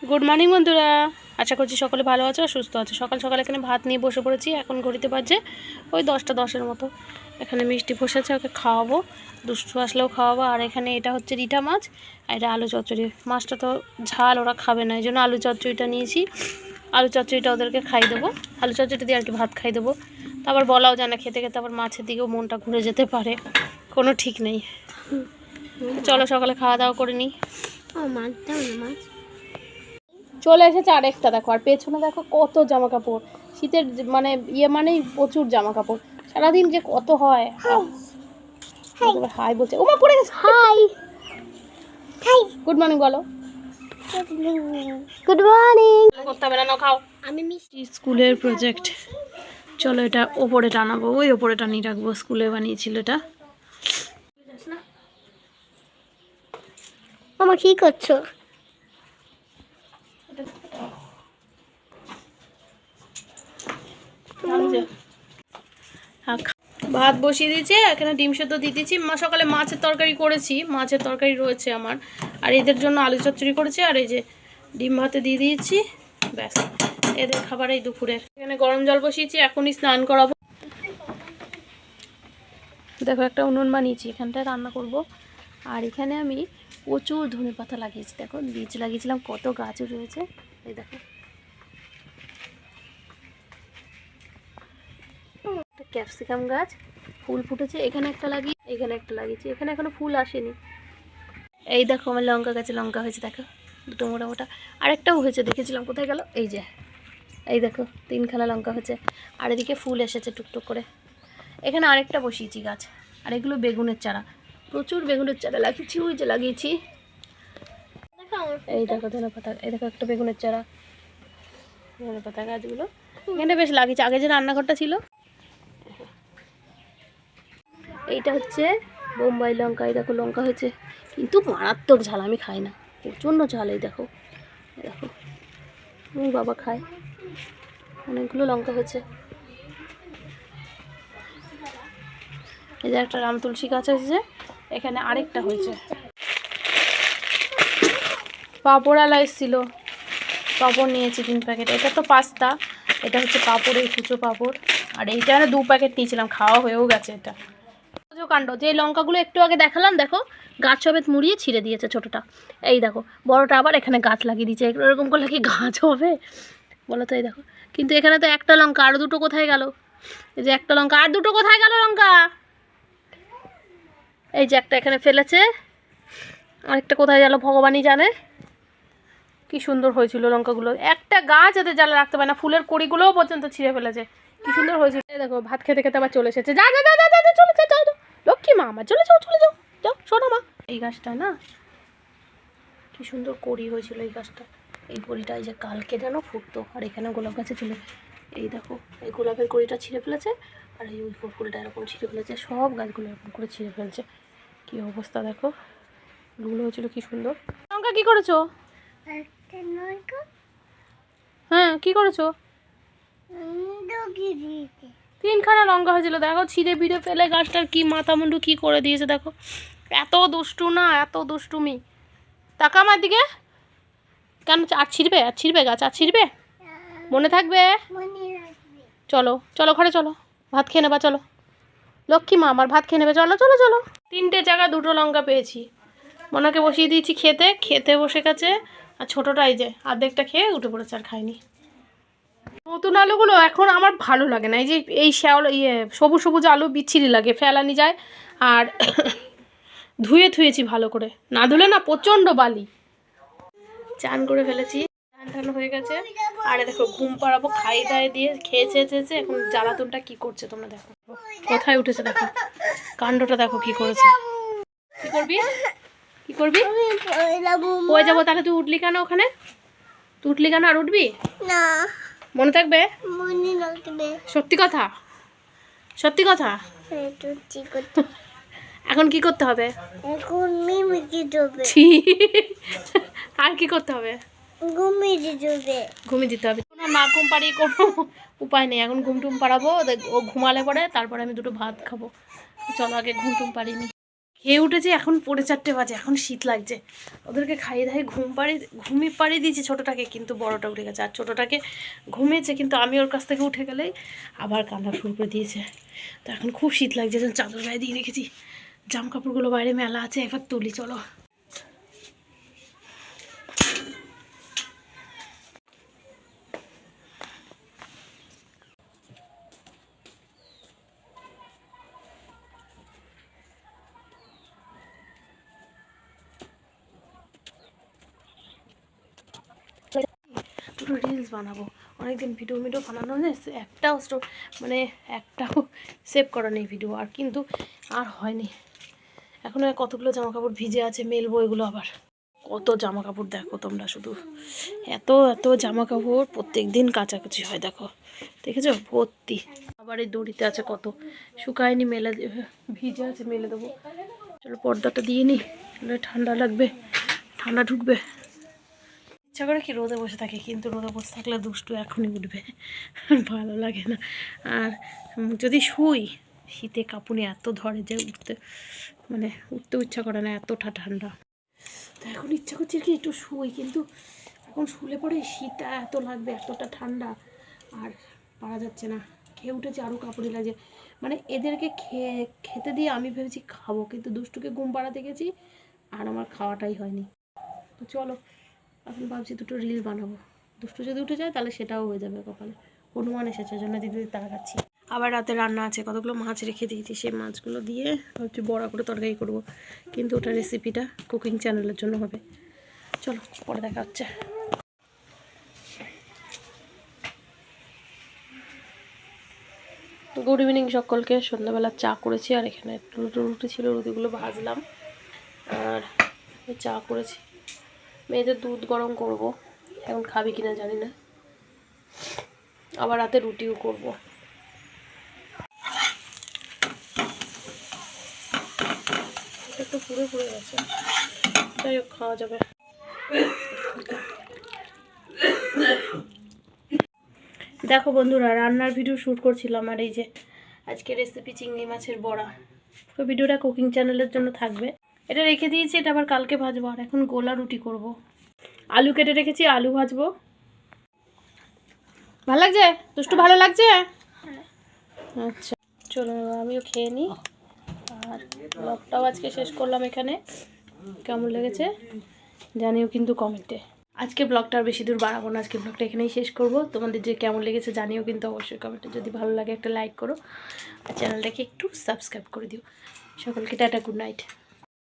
Good morning বন্ধুরা, আশা করছি সকলে ভালো আছো আর সুস্থ আছো। সকাল সকাল এখানে ভাত নিয়ে বসে পড়েছি। এখন ঘড়িতে বাজে ওই 10টা 10-এর মতো। এখানে মিষ্টি বসেছে, ওকে খাওয়াবো, দুষ্টু আসলেও খাওয়াবো। আর এখানে এটা হচ্ছে রিঠা মাছ আর এটা আলু চচ্চড়ি। মাছটা তো ঝাল, ওরা খাবে না, এই জন্য আলু চচ্চড়িটা নিয়েছি। আলু চচ্চড়িটা ওদেরকে খাই দেবো, আলু চচ্চড়িটা দিয়ে আর কি ভাত খাই দেবো। তারপর বলাও যায় না, খেতে খেতে আবার মাছের দিকেও মনটা ঘুরে যেতে পারে, কোনো ঠিক নেই। চলো সকালে খাওয়া দাওয়া করে নিই। মাছ চলে এসেছে আরেকটা, দেখো। আর পেছনে দেখো কত জামা কাপড়, শীতের মানে মানেই প্রচুর জামা কাপড়, সারাদিন যে কত হয়। হাই বলছে, ওমা পড়ে গেছে। হাই হাই, গুড মর্নিং বলো। Good morning. করতে হবে না, খাও। আমি মিষ্টি স্কুলের প্রজেক্ট, চলো এটা ওপরে টানাবো, ওই ওপরে টানিয়ে রাখবো। স্কুলে বানিয়েছিল এটা। মামা কি করছো? ভাত বসিয়ে দিয়েছি, এখানে ডিম সেদ্ধ দিয়ে দিয়েছি। সকালে মাছের তরকারি করেছি, মাছের তরকারি রয়েছে আমার, আর এদের জন্য আলু চচ্চড়ি করেছি। আর এই যে ডিম ভাতে দিয়ে দিয়েছি, ব্যাস এদের খাবার এই দুপুরের। এখানে গরম জল বসিয়েছি, এখনই স্নান করাবো। দেখো একটা উনুন বানিয়েছি, এখানটায় রান্না করব। আর এখানে আমি প্রচুর ধনেপাতা লাগিয়েছি, দেখো বীজ লাগিয়েছিলাম, কত গাছও রয়েছে। এই দেখো ক্যাপসিকাম গাছ, ফুল ফুটেছে। এখানে একটা লাগিয়ে, এখানে একটা লাগিয়েছি, এখানে এখনো ফুল আসেনি। এই দেখো আমার লঙ্কা গাছে লঙ্কা হয়েছে, দেখো দুটো মোটা মোটা। আরেকটাও হয়েছে, দেখেছিলাম, কোথায় গেল? এই যে, এই দেখো 3খানা লঙ্কা হয়েছে। আর এদিকে ফুল এসেছে টুকটুক করে। এখানে আরেকটা বসিয়েছি গাছ। আর এগুলো বেগুনের চারা, প্রচুর বেগুনের চারা লাগিয়েছি, ওই যে লাগিয়েছি। এই দেখো ধনেপাতা, এই দেখো একটা বেগুনের চারা, ধনেপাতা গাছগুলো এখানে বেশ লাগিয়েছি। আগে যে রান্নাঘরটা ছিল, এইটা হচ্ছে বোম্বাই লঙ্কা। এই দেখো লঙ্কা হয়েছে, কিন্তু মারাত্মক ঝাল, আমি খাই না, প্রচণ্ড ঝাল। এই দেখো, এই দেখো বাবা খায়। অনেকগুলো লঙ্কা হয়েছে। এই যে একটা রাম তুলসী গাছ হয়েছে, এখানে আরেকটা হয়েছে। পাঁপড়ালা এসেছিল, পাঁপড় নিয়েছি 3 প্যাকেট। এটা তো পাস্তা, এটা হচ্ছে পাঁপড়, এই কুচো পাঁপড়। আর এইটা 2 প্যাকেট নিয়েছিলাম, খাওয়া হয়েও গেছে। এটা কাণ্ড, যে লঙ্কাগুলো একটু আগে দেখালাম, দেখো গাছ সবেত মুড়িয়ে ছিঁড়ে দিয়েছে ছোটোটা। এই দেখো বড়টা আবার এখানে গাছ লাগিয়ে দিয়েছে। এরকম করলে কি গাছ হবে বলো তো? এই দেখো, কিন্তু এখানে তো একটা লঙ্কা, আর দুটো কোথায় গেল? এই যে একটা লঙ্কা, আর দুটো কোথায় গেল লঙ্কা? এই যে একটা এখানে ফেলেছে, আরেকটা কোথায় গেল ভগবানই জানে। কি সুন্দর হয়েছিল লঙ্কাগুলো, একটা গাছ এদের জ্বালা রাখতে পারে না, ফুলের কড়িগুলোও পর্যন্ত ছিঁড়ে ফেলেছে। কি সুন্দর হয়েছিল। দেখো ভাত খেতে খেতে আবার চলে এসেছে। যা যা যা যা যা, চলে যাও যাও, লক্ষ্মী মা আমার, চলে যাও চলে যাও যাও, শোনো মা। এই গাছটা না কি সুন্দর কড়ি হয়েছিল এই গাছটা। এই কড়িটা এই যে কালকে যেন ফুটতো। আর এখানে গোলাপ গাছে ছিল, এই দেখো এই গোলাপের কড়িটা ছিঁড়ে ফেলেছে। আর এই ফুলটা এরকম ছিঁড়ে ফেলেছে, সব গাছগুলো এরকম করে ছিঁড়ে ফেলছে। কি অবস্থা দেখো, ফুলগুলো হয়েছিল কি সুন্দর। লঙ্কা কি করেছো? হ্যাঁ কি করেছো? 3খানা লঙ্কা হয়েছিল, দেখো ছিঁড়ে বিড়ে ফেলে গাছটার কি মাথা মুন্ডু কি করে দিয়েছে দেখো। এত দুষ্টু না, এত দুষ্টুমি। তাকা আমার দিকে কেন? আর ছিঁড়বে, আর ছিঁড়বে গাছ, আর ছিঁড়বে, মনে থাকবে। চলো চলো ঘরে চলো, ভাত খেয়ে নেবা, চলো লক্ষ্মী মা আমার, ভাত খেয়ে নেবে, চলো চলো চলো। 3টে জায়গায় 2টো লঙ্কা পেয়েছি। মনাকে বসিয়ে দিয়েছি খেতে, খেতে বসে গেছে। আর ছোটোটা এই যে অর্ধেকটা খেয়ে উঠে পড়েছে, আর খায়নি। নতুন আলুগুলো এখন আমার ভালো লাগে না, এই যে এই সবুজ সবুজ আলু বিচ্ছিরি লাগে, ফেলানি যায়। আর ধুয়েছি ভালো করে, না ধুলে না প্রচণ্ড বালি। চান করে ফেলেছি, চান টান হয়ে গেছে। আর দেখো ঘুম পাড়াবো, খাই দায়ে দিয়ে খেয়েছে, এখন জ্বালাতনটা কি করছে তোমরা দেখো, কোথায় উঠেছে দেখো, কাণ্ডটা দেখো কি করেছে। কি করবি, কি করবি? পড়ে যাবো। তাহলে তুই উঠলি কেন ওখানে? তুই উঠলি কেন? আর উঠবি না? মনে থাকবে? মনে রাখবে। সত্যি কথা, সত্যি কথা। এখন কি করতে হবে? এখন মিমি দিতে হবে। আর কি করতে হবে? ঘুমিয়ে দিতে হবে। ঘুমিয়ে দিতে হবে না, ঘুম পাড়িয়ে কোনো উপায় নেই। এখন ঘুমটুম পাড়াবো, ও ঘুমালে পরে তারপরে আমি 2টো ভাত খাবো। চলো আগে ঘুমটুম পাড়িনি। খেয়ে উঠেছি, এখন 4:30 বাজে, এখন শীত লাগছে। ওদেরকে খাইয়ে দাইয়ে ঘুমিয়ে পাড়িয়ে দিয়েছি ছোটোটাকে, কিন্তু বড়টা উঠে গেছে। আর ছোটোটাকে ঘুমিয়েছে, কিন্তু আমি ওর কাছ থেকে উঠে গেলেই আবার কান্না শুরু করে দিয়েছে। তো এখন খুব শীত লাগছে, যেন চাদর গায়ে দিয়ে রেখেছি। জামা কাপড়গুলো বাইরে মেলা আছে, একবার তুলি চলো। দুটো রিলস বানাবো, অনেকদিন ভিডিও বানানো হয়েছে, একটাও সেভ করা নেই ভিডিও, আর কিন্তু আর হয়নি। এখন কতগুলো জামা কাপড় ভিজে আছে, মেলবো এগুলো আবার। কত জামা কাপড় দেখো তোমরা, শুধু এত এত জামা কাপড় প্রত্যেক দিন কাচাকুচি হয়, দেখো দেখেছো ভর্তি। আবার এই দড়িতে আছে কত, শুকায়নি, মেলে ভিজে আছে, মেলে দেবো। চলো পর্দাটা দিয়ে নি, ঠান্ডা লাগবে, ঠান্ডা ঢুকবে। ইচ্ছা করে কি রোদে বসে থাকে, কিন্তু রোদে বসে থাকলে দুষ্টু এখনই উঠবে, ভালো লাগে না। আর যদি শুই, শীতে কাঁপুনি এত ধরে যে উঠতেও ইচ্ছা করে না, এতটা ঠান্ডা। তো এখন ইচ্ছা করছে কি একটু শুই, কিন্তু এখন শুলে পরে শীতটা এত লাগবে, এতটা ঠান্ডা, আর পারা যাচ্ছে না। খেয়ে উঠেছে, আরও কাঁপুনি লাগছে। এদেরকে খেতে দিয়ে আমি ভেবেছি খাবো, কিন্তু দুষ্টুকে ঘুম পাড়াতে গেছি, আর আমার খাওয়াটাই হয়নি। তো চলো, এখন ভাবছি দুটো রিল বানাবো। দুষ্টু যদি উঠে যায় তাহলে সেটাও হয়ে যাবে কপালে। হনুমান এসেছে, জন্য দিদি তাড়াচ্ছি। আবার রাতে রান্না আছে, কতগুলো মাছ রেখে দিয়েছি, সেই মাছগুলো দিয়ে ভাবছি বড়া করে তরকারি করবো, কিন্তু ওটা রেসিপিটা কুকিং চ্যানেলের জন্য হবে। চলো পরে দেখা হচ্ছে। গুড ইভিনিং সকলকে। সন্ধ্যাবেলা চা করেছি, আর এখানে রুটি ছিল, রুটিগুলো ভাজলাম, আর চা করেছি। মেয়েদের দুধ গরম করব, এখন খাবি কিনা জানি না। আবার রাতে রুটিও করব। একটু পুড়ে গেছে, যাই হোক খাওয়া যাবে। দেখো বন্ধুরা, রান্নার ভিডিও শ্যুট করছিলাম, আর এই যে আজকে রেসিপি চিংড়ি মাছের বড়া। তো ভিডিওটা কুকিং চ্যানেলের জন্য থাকবে। এটা রেখে দিয়েছি, এটা আবার কালকে ভাজবো। আর এখন গোলা রুটি করব। আলু কেটে রেখেছি, আলু ভাজবো। ভালো লাগছে দুষ্টু? ভালো লাগছে? আচ্ছা চলো আমিও খেয়ে নিই। আর ব্লগটাও আজকে শেষ করলাম এখানে। কেমন লেগেছে জানিও কিন্তু কমেন্টে। আজকে ব্লগটা আর বেশি দূর বাড়াবো না, আজকে ব্লগটা এখানেই শেষ করব। তোমাদের যে কেমন লেগেছে জানিও কিন্তু অবশ্যই কমেন্টে। যদি ভালো লাগে একটা লাইক করো, আর চ্যানেলটাকে একটু সাবস্ক্রাইব করে দিও। সকলকে টাটা, গুড নাইট।